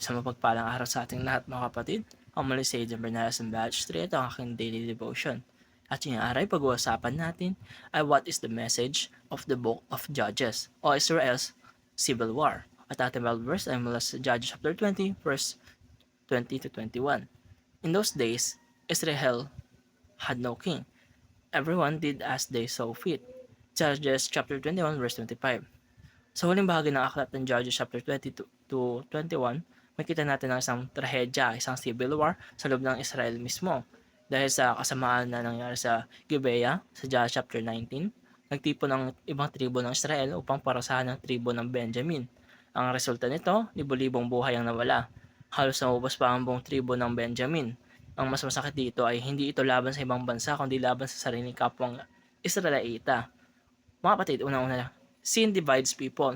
Sa mapagpalang araw sa ating lahat mga kapatid, ako muli si Adrian Bernales ng Batch 3 at ang aking daily devotion. At yung araw pag-uusapan natin ay what is the message of the book of Judges o Israel's Civil War. At ating Bible verse ay mula sa Judges chapter 20 verse 20 to 21. In those days, Israel had no king. Everyone did as they saw fit. Judges chapter 21 verse 25. Sa huling bahagi ng aklat ng Judges chapter 20 to 21, makita natin ang isang trahedya, isang civil war sa loob ng Israel mismo. Dahil sa kasamaan na nangyari sa Gibeah, sa Judges chapter 19, nagtipon ng ibang tribo ng Israel upang parasahan ng tribo ng Benjamin. Ang resulta nito, libo-libong buhay ang nawala. Halos naubos pa ang buong tribo ng Benjamin. Ang mas masakit dito ay hindi ito laban sa ibang bansa kundi laban sa sariling kapwang Israelita. Mga kapatid, una-una, sin divides people.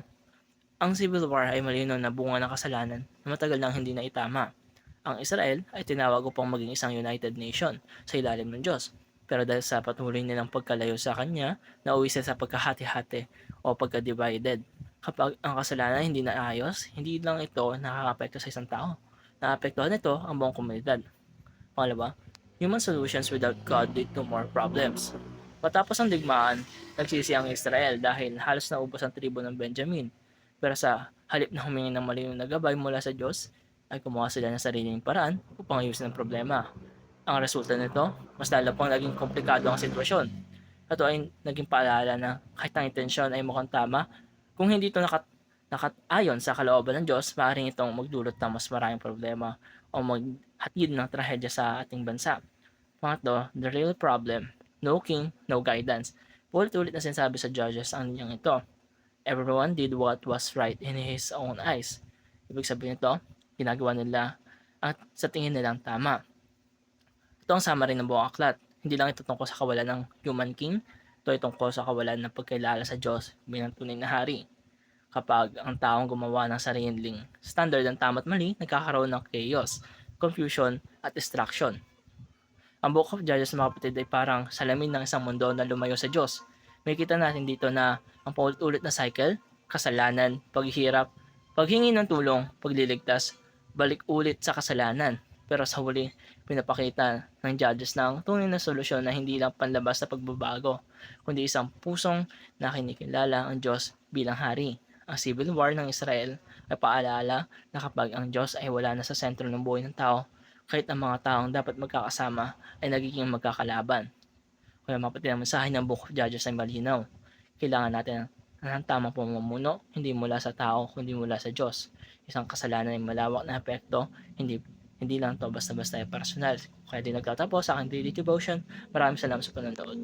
Ang civil war ay malinaw na bunga ng kasalanan na matagal nang hindi na itama. Ang Israel ay tinawag upang maging isang united nation sa ilalim ng Diyos. Pero dahil sa patuloy nilang pagkalayo sa Kanya, nauwi sila sa pagkahati-hati o pagka-divided. Kapag ang kasalanan hindi naayos, hindi lang ito nakakapekto sa isang tao. Naapektuhan nito ang buong komunidad. Pangalawa, human solutions without God lead to more problems. Matapos ang digmaan, nagsisi ang Israel dahil halos naubos ang tribo ng Benjamin. Pero sa halip na humingi ng malinaw na gabay mula sa Diyos, ay kumuha sila ng sariling paraan upang ayusin ang problema. Ang resulta nito, mas lalo pang naging komplikado ang sitwasyon. Ito ay naging paalala na kahit ang intensyon ay mukhang tama, kung hindi ito nakatayon sa kalooban ng Diyos, maaaring itong magdulot ng mas maraming problema o maghatid ng trahedya sa ating bansa. Pangatlo, the real problem, no king, no guidance. Ulit-ulit na sinasabi sa Judges ang linyang ito. Everyone did what was right in his own eyes. Ibig sabihin nito, ginagawa nila at sa tingin nilang tama. Ito ang summary ng buong aklat. Hindi lang ito tungkol sa kawalan ng human king, ito ay tungkol sa kawalan ng pagkilala sa Diyos bilang tunay na hari. Kapag ang taong gumawa ng sariling standard ng tama at mali, nagkakaroon ng chaos, confusion at distraction. Ang Book of Judges mga kapatid ay parang salamin ng isang mundo na lumayo sa Diyos. Makikita natin dito na ang paulit-ulit na cycle, kasalanan, paghihirap, paghingi ng tulong, pagliligtas, balik ulit sa kasalanan. Pero sa huli, pinapakita ng Judges na ang tunay na solusyon na hindi lang panlabas na pagbabago, kundi isang pusong na kinikilala ang Diyos bilang hari. Ang civil war ng Israel ay paalala na kapag ang Diyos ay wala na sa sentro ng buhay ng tao, kahit ang mga taong dapat magkakasama ay nagiging magkakalaban. Kaya mapati ang mensahe ng Book of Judges ay malinaw. Kailangan natin ng tamang pamumuno, hindi mula sa tao, kundi mula sa Diyos. Isang kasalanan ay malawak na epekto, hindi lang to basta-basta ay personal. Kaya din nagtatapos sa aking daily devotion. Maraming salamat sa panonood.